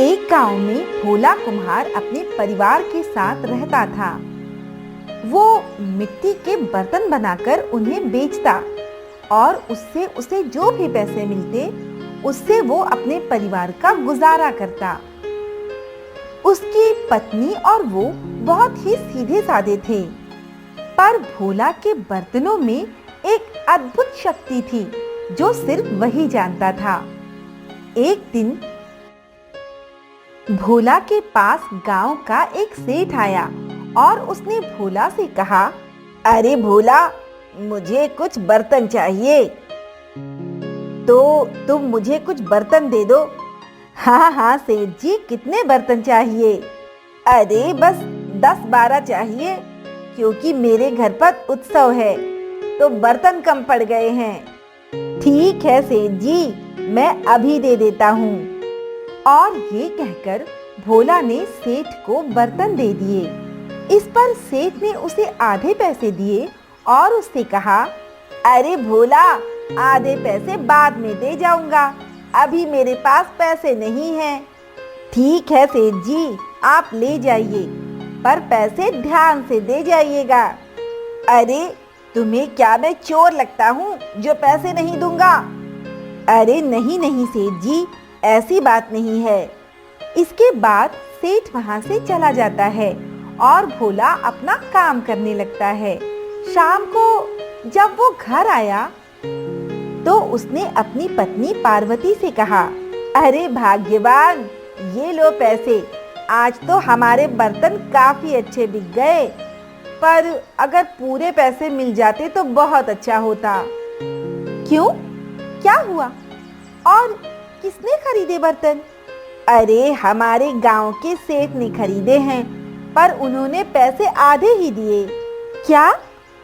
एक गांव में भोला कुम्हार अपने परिवार के साथ रहता था। वो मिट्टी के बर्तन बनाकर उन्हें बेचता और उससे उसे जो भी पैसे मिलते उससे वो अपने परिवार का गुजारा करता। उसकी पत्नी और वो बहुत ही सीधे साधे थे, पर भोला के बर्तनों में एक अद्भुत शक्ति थी जो सिर्फ वही जानता था। एक दिन भोला के पास गांव का एक सेठ आया और उसने भोला से कहा, अरे भोला, मुझे कुछ बर्तन चाहिए, तो तुम मुझे कुछ बर्तन दे दो। हाँ हाँ सेठ जी, कितने बर्तन चाहिए? अरे बस 10-12 चाहिए, क्योंकि मेरे घर पर उत्सव है तो बर्तन कम पड़ गए हैं। ठीक है सेठ जी, मैं अभी दे देता हूँ। और ये कहकर भोला ने सेठ को बर्तन दे दिए। इस पर सेठ ने उसे आधे पैसे दिए और उससे कहा, अरे भोला, आधे पैसे बाद में दे जाऊंगा, अभी मेरे पास पैसे नहीं हैं। ठीक है सेठ जी, आप ले जाइए, पर पैसे ध्यान से दे जाइएगा। अरे तुम्हें क्या मैं चोर लगता हूँ जो पैसे नहीं दूंगा? अरे नहीं नहीं सेठ जी, ऐसी बात नहीं है। इसके बाद सेठ वहां से चला जाता है और भोला अपना काम करने लगता है। शाम को जब वो घर आया तो उसने अपनी पत्नी पार्वती से कहा, अरे भाग्यवान, ये लो पैसे, आज तो हमारे बर्तन काफी अच्छे बिक गए, पर अगर पूरे पैसे मिल जाते तो बहुत अच्छा होता। क्यों, क्या हुआ और किसने खरीदे बर्तन? अरे हमारे गांव के सेठ ने खरीदे हैं, पर उन्होंने पैसे आधे ही दिए। क्या,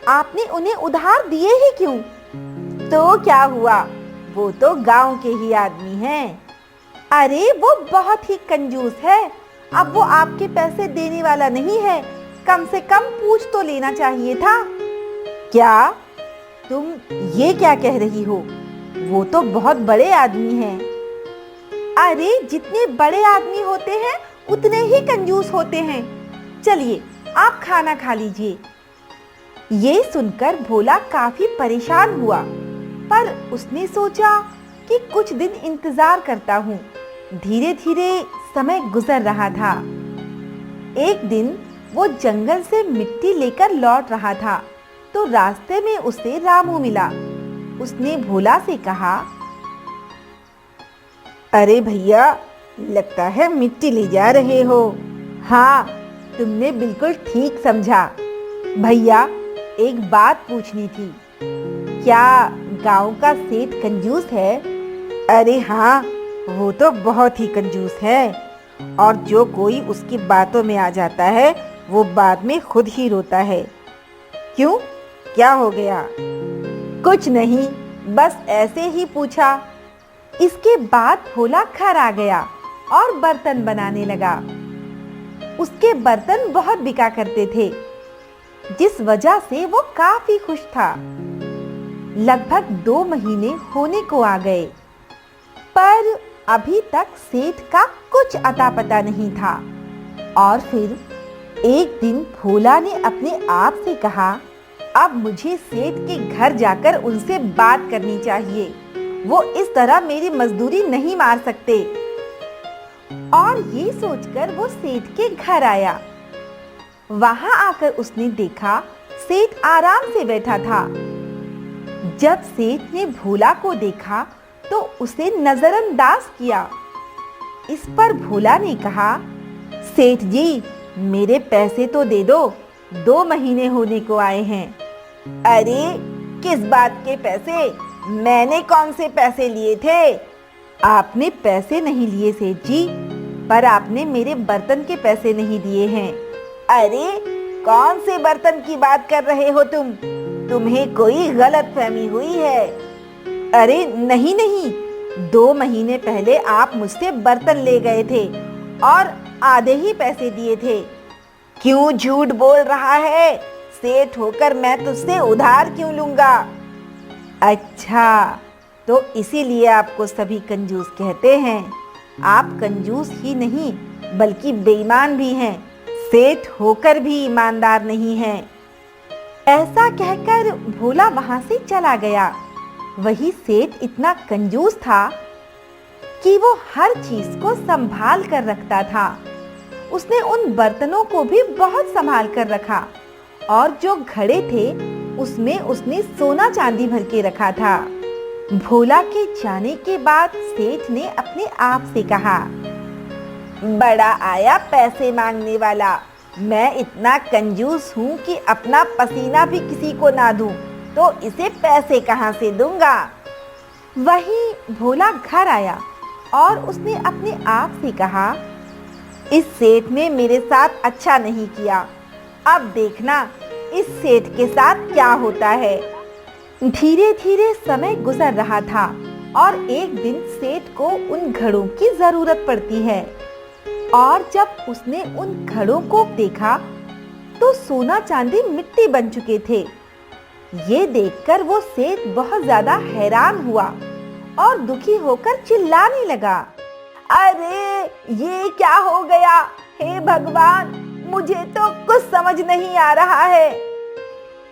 आपने उन्हें उधार दिए ही क्यों? तो क्या हुआ, वो तो गांव के ही आदमी हैं। अरे वो बहुत ही कंजूस है, अब वो आपके पैसे देने वाला नहीं है, कम से कम पूछ तो लेना चाहिए था। क्या, तुम ये क्या कह रही हो? वो तो बहुत बड़े आदमी हैं। अरे जितने बड़े आदमी होते हैं उतने ही कंजूस होते हैं। चलिए आप खाना खा लीजिए। ये सुनकर भोला काफी परेशान हुआ, पर उसने सोचा कि कुछ दिन इंतजार करता हूँ। धीरे धीरे समय गुजर रहा था। एक दिन वो जंगल से मिट्टी लेकर लौट रहा था तो रास्ते में उसे रामू मिला। उसने भोला से कहा, अरे भैया, लगता है मिट्टी ले जा रहे हो। हाँ, तुमने बिल्कुल ठीक समझा। भैया, एक बात पूछनी थी, क्या गांव का सेठ कंजूस है? अरे हाँ, वो तो बहुत ही कंजूस है, और जो कोई उसकी बातों में आ जाता है वो बाद में खुद ही रोता है। क्यों, क्या हो गया? कुछ नहीं, बस ऐसे ही पूछा। इसके बाद भोला घर आ गया और बर्तन बनाने लगा। उसके बर्तन बहुत बिका करते थे, जिस वजह से वो काफी खुश था। लगभग 2 महीने होने को आ गए, पर अभी तक सेठ का कुछ अता पता नहीं था। और फिर एक दिन भोला ने अपने आप से कहा, अब मुझे सेठ के घर जाकर उनसे बात करनी चाहिए, वो इस तरह मेरी मजदूरी नहीं मार सकते। और ये सोचकर वो सेठ के घर आया। वहां आकर उसने देखा सेठ आराम से बैठा था। जब सेठ ने भोला को देखा तो उसे नजरअंदाज किया। इस पर भोला ने कहा, सेठ जी, मेरे पैसे तो दे दो, 2 महीने होने को आए हैं। अरे किस बात के पैसे? मैंने कौन से पैसे लिए थे? आपने पैसे नहीं लिए सेठ जी, पर आपने मेरे बर्तन के पैसे नहीं दिए हैं। अरे कौन से बर्तन की बात कर रहे हो तुम? तुम्हें कोई गलतफहमी हुई है। अरे नहीं नहीं, 2 महीने पहले आप मुझसे बर्तन ले गए थे और आधे ही पैसे दिए थे। क्यों झूठ बोल रहा है? सेठ होकर मैं तुझसे उधार क्यों लूंगा? अच्छा, तो इसीलिए आपको सभी कंजूस कहते हैं। आप कंजूस ही नहीं बल्कि बेईमान भी हैं। सेठ होकर भी ईमानदार नहीं हैं। ऐसा कहकर भोला वहां से चला गया। वही सेठ इतना कंजूस था कि वो हर चीज को संभाल कर रखता था। उसने उन बर्तनों को भी बहुत संभाल कर रखा और जो घड़े थे उसमें उसने सोना चांदी भर के रखा था। भोला के जाने के बाद सेठ ने अपने आप से कहा, बड़ा आया पैसे मांगने वाला। मैं इतना कंजूस हूँ कि अपना पसीना भी किसी को ना दूं, तो इसे पैसे कहाँ से दूंगा। वही भोला घर आया और उसने अपने आप से कहा, इस सेठ ने मेरे साथ अच्छा नहीं किया। अब देखना इस सेठ के साथ क्या होता है। धीरे धीरे समय गुजर रहा था और एक दिन सेठ को उन घड़ों की जरूरत पड़ती है। और जब उसने उन घड़ों को देखा तो सोना चांदी मिट्टी बन चुके थे। ये देखकर वो सेठ बहुत ज्यादा हैरान हुआ और दुखी होकर चिल्लाने लगा, अरे ये क्या हो गया? हे भगवान, मुझे तो कुछ समझ नहीं आ रहा है।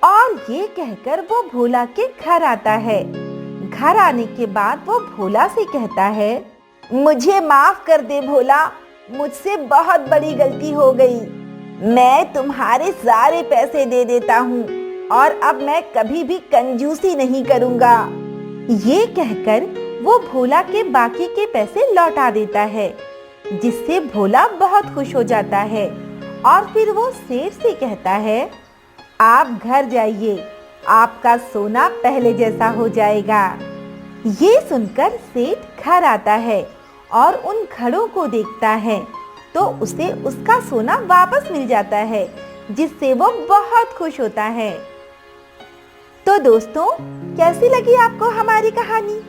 और ये कहकर वो भोला के घर आता है। घर आने के बाद वो भोला से कहता है, मुझे माफ कर दे भोला, मुझसे बहुत बड़ी गलती हो गई। मैं तुम्हारे सारे पैसे दे देता हूँ और अब मैं कभी भी कंजूसी नहीं करूँगा। ये कहकर वो भोला के बाकी के पैसे लौटा देता है, जिससे भोला बहुत खुश हो जाता है। और फिर वो सेठ से कहता है, आप घर जाइए, आपका सोना पहले जैसा हो जाएगा। ये सुनकर सेठ घर आता है और उन घड़ों को देखता है तो उसे उसका सोना वापस मिल जाता है, जिससे वो बहुत खुश होता है। तो दोस्तों, कैसी लगी आपको हमारी कहानी?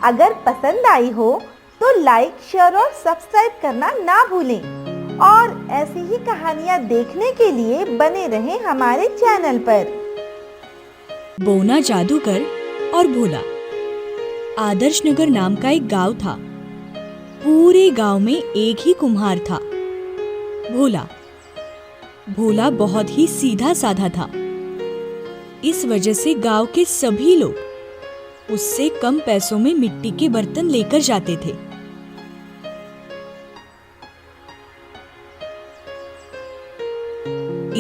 अगर पसंद आई हो तो लाइक, शेयर और सब्सक्राइब करना ना भूलें और ऐसी ही कहानियाँ देखने के लिए बने रहें हमारे चैनल पर। बोना जादूगर और भोला। आदर्श नगर नाम का एक गांव था। पूरे गांव में एक ही कुम्हार था, भोला। भोला बहुत ही सीधा साधा था। इस वजह से गांव के सभी लोग उससे कम पैसों में मिट्टी के बर्तन लेकर जाते थे।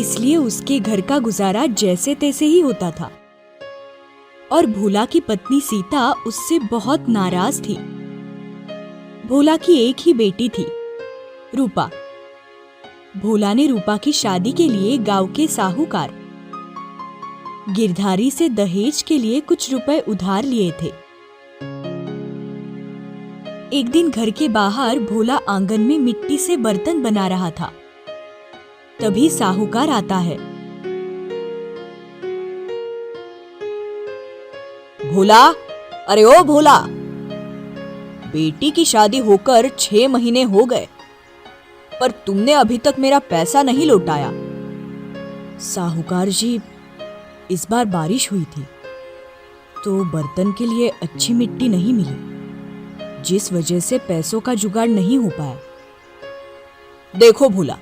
इसलिए उसके घर का गुजारा जैसे तैसे ही होता था। और भोला की पत्नी सीता उससे बहुत नाराज थी। भोला की एक ही बेटी थी, रूपा। भोला ने रूपा की शादी के लिए गांव के साहूकार गिरधारी से दहेज के लिए कुछ रुपए उधार लिए थे। एक दिन घर के बाहर भोला आंगन में मिट्टी से बर्तन बना रहा था। तभी साहूकार आता है। भोला, अरे ओ भोला, बेटी की शादी होकर 6 महीने हो गए, पर तुमने अभी तक मेरा पैसा नहीं लौटाया। साहूकार जी, इस बार बारिश हुई थी तो बर्तन के लिए अच्छी मिट्टी नहीं मिली, जिस वजह से पैसों का जुगाड़ नहीं हो पाया। देखो भोला,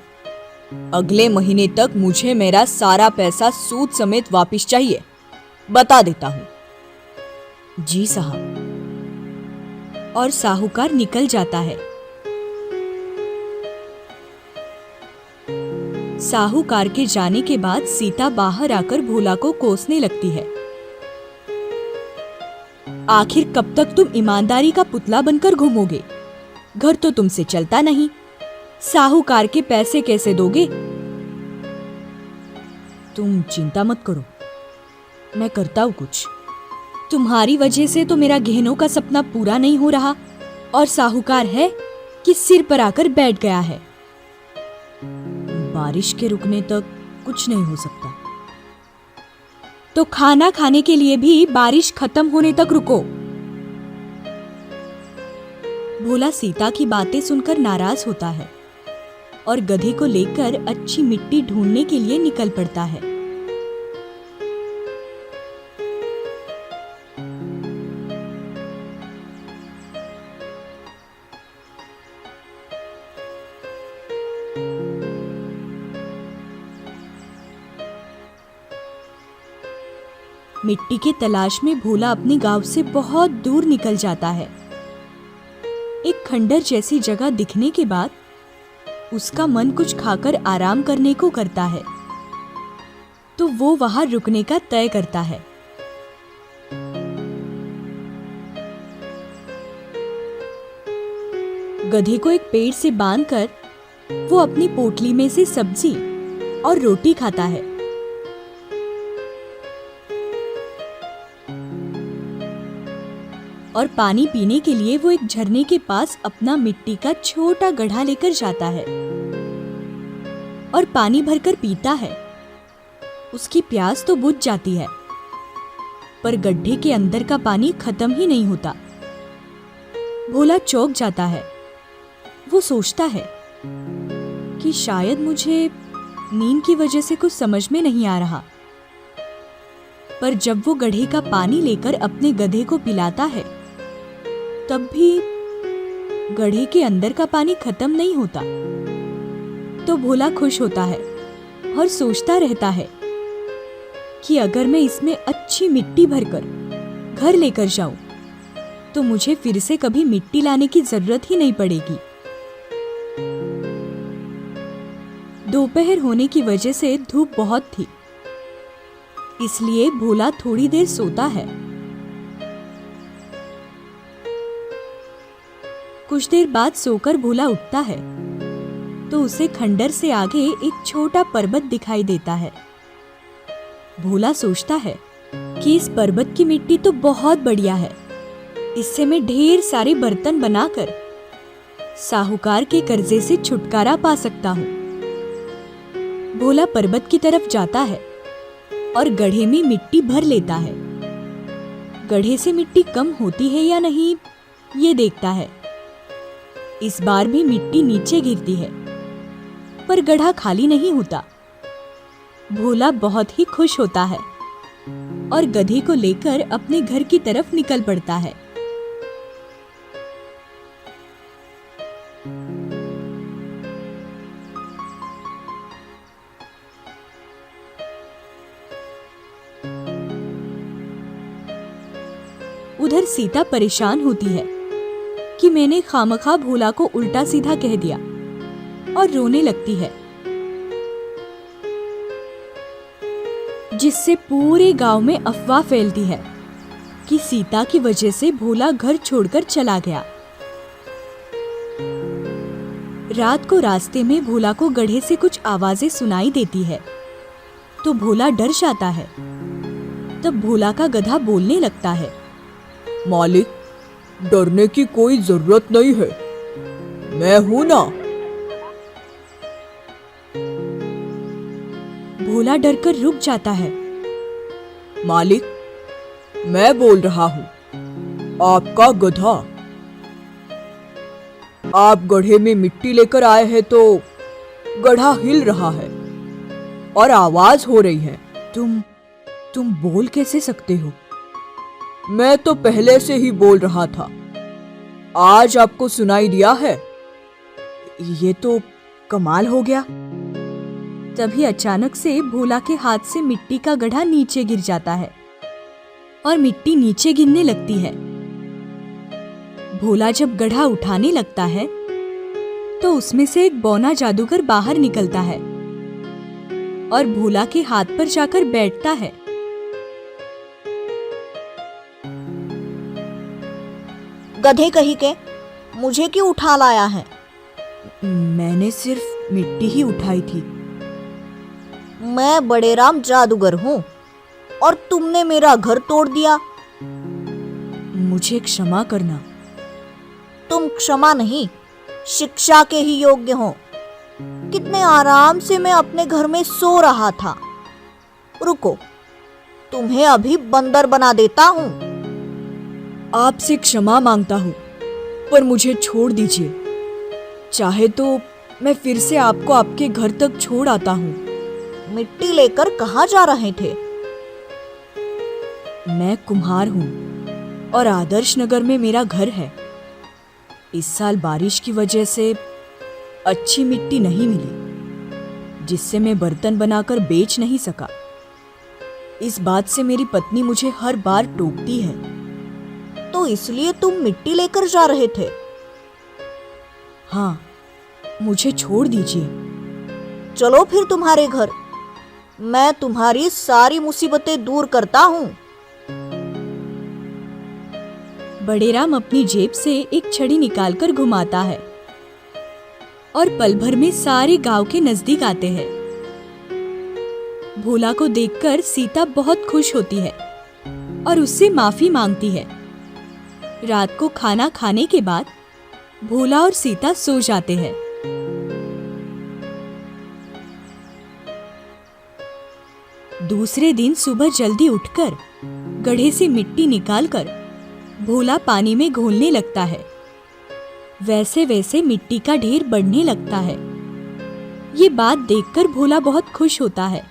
अगले महीने तक मुझे मेरा सारा पैसा सूद समेत वापस चाहिए, बता देता हूं। जी साहब। और साहूकार निकल जाता है। साहूकार के जाने के बाद सीता बाहर आकर भोला को कोसने लगती है। आखिर कब तक तुम ईमानदारी का पुतला बनकर घूमोगे? घर तो तुमसे चलता नहीं, साहूकार के पैसे कैसे दोगे? तुम चिंता मत करो, मैं करता हूं कुछ। तुम्हारी वजह से तो मेरा गहनों का सपना पूरा नहीं हो रहा और साहूकार है कि सिर पर आकर बैठ गया है। बारिश के रुकने तक कुछ नहीं हो सकता, तो खाना खाने के लिए भी बारिश खत्म होने तक रुको। भोला सीता की बातें सुनकर नाराज होता है और गधे को लेकर अच्छी मिट्टी ढूंढने के लिए निकल पड़ता है। मिट्टी के तलाश में भोला अपने गांव से बहुत दूर निकल जाता है। एक खंडर जैसी जगह दिखने के बाद उसका मन कुछ खाकर आराम करने को करता है, तो वो वहां रुकने का तय करता है। गधे को एक पेड़ से बांधकर वो अपनी पोटली में से सब्जी और रोटी खाता है। और पानी पीने के लिए वो एक झरने के पास अपना मिट्टी का छोटा गड्ढा लेकर जाता है और पानी भरकर पीता है। उसकी प्यास तो बुझ जाती है, पर गड्ढे के अंदर का पानी खत्म ही नहीं होता। भोला चौंक जाता है। वो सोचता है कि शायद मुझे नींद की वजह से कुछ समझ में नहीं आ रहा। पर जब वो गड्ढे का पानी लेकर अपने गधे को पिलाता है, तब भी गड्ढे के अंदर का पानी खत्म नहीं होता। तो भोला खुश होता है और सोचता रहता है कि अगर मैं इसमें अच्छी मिट्टी भरकर घर लेकर जाऊं, तो मुझे फिर से कभी मिट्टी लाने की जरूरत ही नहीं पड़ेगी। दोपहर होने की वजह से धूप बहुत थी, इसलिए भोला थोड़ी देर सोता है। कुछ देर बाद सोकर भोला उठता है तो उसे खंडर से आगे एक छोटा पर्वत दिखाई देता है। भोला सोचता है कि इस पर्वत की मिट्टी तो बहुत बढ़िया है, इससे मैं ढेर सारे बर्तन बनाकर साहूकार के कर्जे से छुटकारा पा सकता हूँ। भोला पर्वत की तरफ जाता है और गड्ढे में मिट्टी भर लेता है। गड्ढे से मिट्टी कम होती है या नहीं, ये देखता है। इस बार भी मिट्टी नीचे गिरती है, पर गड्ढा खाली नहीं होता। भोला बहुत ही खुश होता है और गधे को लेकर अपने घर की तरफ निकल पड़ता है। उधर सीता परेशान होती है कि मैंने खामखा भोला को उल्टा सीधा कह दिया, और रोने लगती है, जिससे पूरे गांव में अफवाह फैलती है कि सीता की वजह से भोला घर छोड़कर चला गया। रात को रास्ते में भोला को गड्ढे से कुछ आवाजें सुनाई देती है, तो भोला डर जाता है। तब भोला का गधा बोलने लगता है, मालिक, डरने की कोई जरूरत नहीं है, मैं हूं ना। भोला डरकर रुक जाता है। मालिक, मैं बोल रहा हूं, आपका गधा। आप गड्ढे में मिट्टी लेकर आए हैं तो गड्ढा हिल रहा है और आवाज हो रही है। तुम बोल कैसे सकते हो? मैं तो पहले से ही बोल रहा था, आज आपको सुनाई दिया है। ये तो कमाल हो गया। तभी अचानक से भोला के हाथ से मिट्टी का गड्ढा नीचे गिर जाता है और मिट्टी नीचे गिरने लगती है। भोला जब गड्ढा उठाने लगता है तो उसमें से एक बौना जादूगर बाहर निकलता है और भोला के हाथ पर जाकर बैठता है। गधे कहीं के, मुझे क्यों उठा लाया है? मैंने सिर्फ मिट्टी ही उठाई थी। मैं बड़ेराम जादूगर हूँ और तुमने मेरा घर तोड़ दिया। मुझे क्षमा करना। तुम क्षमा नहीं, शिक्षा के ही योग्य हो। कितने आराम से मैं अपने घर में सो रहा था। रुको, तुम्हें अभी बंदर बना देता हूँ। आपसे क्षमा मांगता हूँ, पर मुझे छोड़ दीजिए। चाहे तो मैं फिर से आपको आपके घर तक छोड़ आता हूँ। मिट्टी लेकर कहाँ जा रहे थे? मैं कुम्हार हूँ और आदर्श नगर में मेरा घर है। इस साल बारिश की वजह से अच्छी मिट्टी नहीं मिली, जिससे मैं बर्तन बनाकर बेच नहीं सका। इस बात से मेरी पत्नी मुझे हर बार टोकती है। तो इसलिए तुम मिट्टी लेकर जा रहे थे? हाँ, मुझे छोड़ दीजिए। चलो फिर तुम्हारे घर, मैं तुम्हारी सारी मुसीबतें दूर करता हूँ। बड़ेराम अपनी जेब से एक छड़ी निकालकर घुमाता है और पल भर में सारे गांव के नजदीक आते हैं। भोला को देखकर सीता बहुत खुश होती है और उससे माफी मांगती है। रात को खाना खाने के बाद भोला और सीता सो जाते हैं। दूसरे दिन सुबह जल्दी उठकर गड्ढे से मिट्टी निकालकर भोला पानी में घोलने लगता है। वैसे वैसे मिट्टी का ढेर बढ़ने लगता है। ये बात देखकर भोला बहुत खुश होता है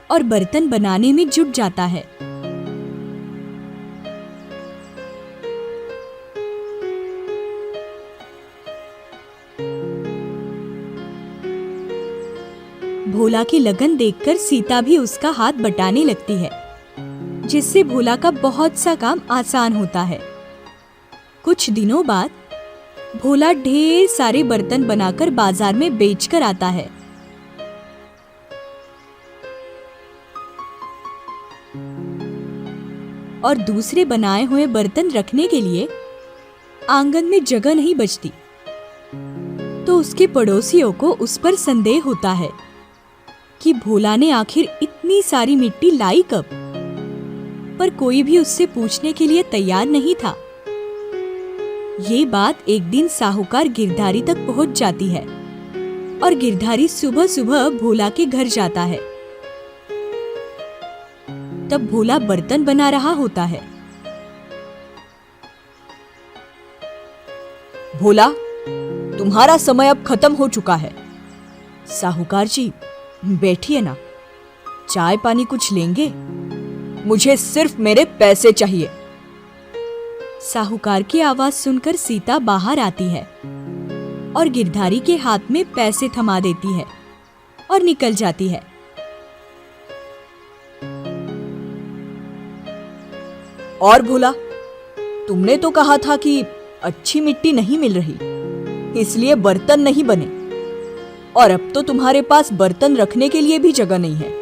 और बर्तन बनाने में जुट जाता है। भोला की लगन देखकर सीता भी उसका हाथ बटाने लगती है, जिससे भोला का बहुत सा काम आसान होता है। कुछ दिनों बाद भोला ढेर सारे बर्तन बनाकर बाजार में बेचकर आता है। और दूसरे बनाए हुए बर्तन रखने के लिए आंगन में जगह नहीं बचती, तो उसके पड़ोसियों को उस पर संदेह होता है कि भोला ने आखिर इतनी सारी मिट्टी लाई कब। पर कोई भी उससे पूछने के लिए तैयार नहीं था। ये बात एक दिन साहूकार गिरधारी तक पहुंच जाती है और गिरधारी सुबह सुबह भोला के घर जाता है। तब भोला बर्तन बना रहा होता है। भोला, तुम्हारा समय अब खत्म हो चुका है। साहूकार जी, बैठिए ना, चाय पानी कुछ लेंगे? मुझे सिर्फ मेरे पैसे चाहिए। साहूकार की आवाज सुनकर सीता बाहर आती है और गिरधारी के हाथ में पैसे थमा देती है और निकल जाती है। और भोला, तुमने तो कहा था कि अच्छी मिट्टी नहीं मिल रही, इसलिए बर्तन नहीं बने, और अब तो तुम्हारे पास बर्तन रखने के लिए भी जगह नहीं है।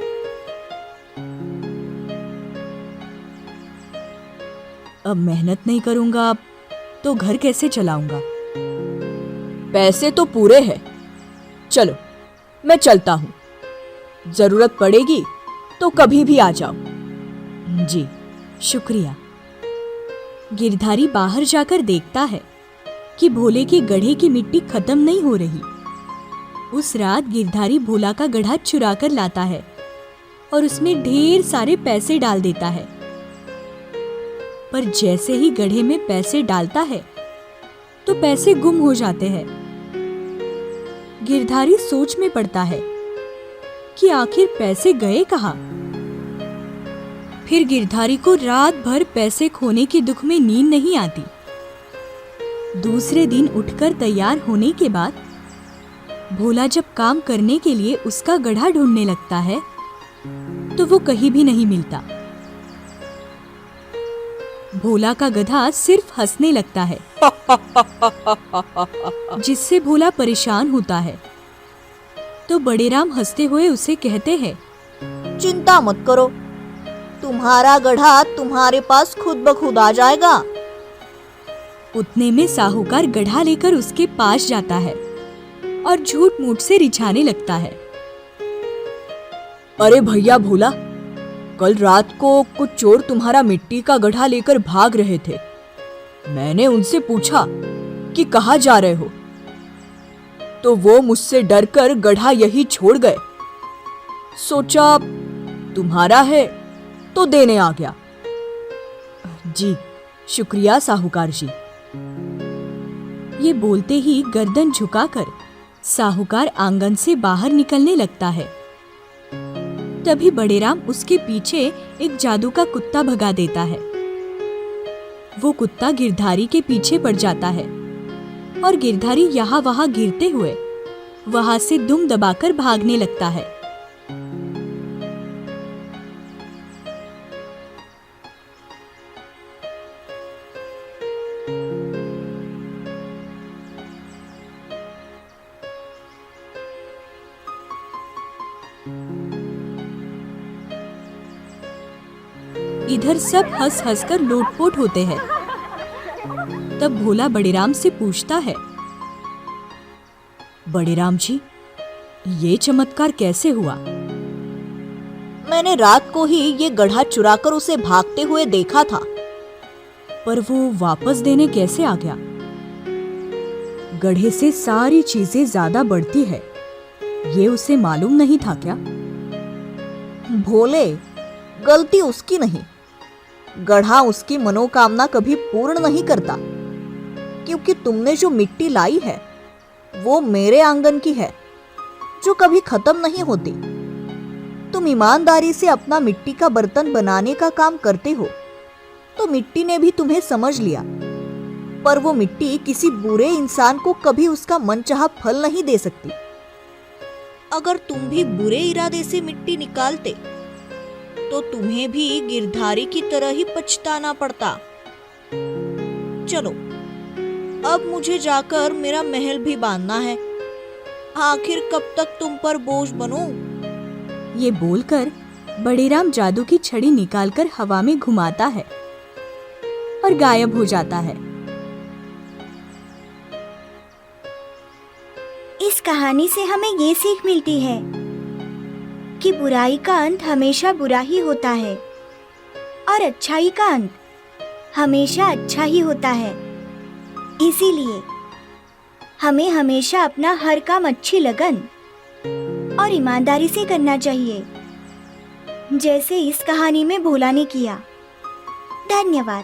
अब मेहनत नहीं करूंगा तो घर कैसे चलाऊंगा? पैसे तो पूरे हैं। चलो, मैं चलता हूं। जरूरत पड़ेगी तो कभी भी आ जाओ। जी, शुक्रिया। गिरधारी बाहर जाकर देखता है कि भोले के गड्ढे की मिट्टी खत्म नहीं हो रही। उस रात गिरधारी भोला का गड्ढा चुरा कर लाता है और उसमें ढेर सारे पैसे डाल देता है। पर जैसे ही गड्ढे में पैसे डालता है तो पैसे गुम हो जाते हैं। गिरधारी सोच में पड़ता है कि आखिर पैसे गए कहाँ। फिर गिरधारी को रात भर पैसे खोने के दुख में नींद नहीं आती। दूसरे दिन उठकर तैयार होने के बाद भोला जब काम करने के लिए उसका गड्ढा ढूंढने लगता है तो वो कहीं भी नहीं मिलता। भोला का गधा सिर्फ हंसने लगता है, जिससे भोला परेशान होता है। तो बड़ेराम हंसते हुए उसे कहते हैं, चिंता मत करो, तुम्हारा गड्ढा तुम्हारे पास खुद ब खुद आ जाएगा। उतने में साहूकार गड्ढा लेकर उसके पास जाता है और झूठ मूठ से रिझाने लगता है। अरे भैया भोला, कल रात को कुछ चोर तुम्हारा मिट्टी का गड्ढा लेकर भाग रहे थे। मैंने उनसे पूछा कि कहाँ जा रहे हो, तो वो मुझसे डरकर गड्ढा यही छोड़ गए। सोचा तुम्हारा है तो देने आ गया। जी, शुक्रिया साहूकार जी। ये बोलते ही गर्दन झुकाकर साहूकार आंगन से बाहर निकलने लगता है। तभी बड़ेराम उसके पीछे एक जादू का कुत्ता भगा देता है। वो कुत्ता गिरधारी के पीछे पड़ जाता है और गिरधारी यहाँ वहां गिरते हुए वहां से दुम दबाकर भागने लगता है। इधर सब हंस हंस कर लोटपोट होते हैं। तब भोला बड़ेराम से पूछता है, बड़ेराम जी, ये चमत्कार कैसे हुआ? मैंने रात को ही ये गधा चुराकर उसे भागते हुए देखा था। पर वो वापस देने कैसे आ गया? गधे से सारी चीजें ज्यादा बढ़ती है, ये उसे मालूम नहीं था क्या? भोले, गलती उसकी नहीं, गधा उसकी मनोकामना कभी पूर्ण नहीं करता, क्योंकि तुमने जो मिट्टी लाई है वो मेरे आंगन की है, जो कभी खत्म नहीं होती। तुम ईमानदारी से अपना मिट्टी का बर्तन बनाने का काम करते हो, तो मिट्टी ने भी तुम्हें समझ लिया। पर वो मिट्टी किसी बुरे इंसान को कभी उसका मनचाहा फल नहीं दे सकती। अगर तुम भी बुरे इरादे से मिट्टी निकालते, तो तुम्हें भी गिरधारी की तरह ही पछताना पड़ता। चलो, अब मुझे जाकर मेरा महल भी बांधना है। आखिर कब तक तुम पर बोझ बनूं? ये बोलकर बड़ेराम जादू की छड़ी निकालकर हवा में घुमाता है और गायब हो जाता है। इस कहानी से हमें ये सीख मिलती है कि बुराई का अंत हमेशा बुरा ही होता है और अच्छाई का अंत हमेशा अच्छा ही होता है। इसीलिए हमें हमेशा अपना हर काम अच्छी लगन और ईमानदारी से करना चाहिए, जैसे इस कहानी में भोला ने किया। धन्यवाद।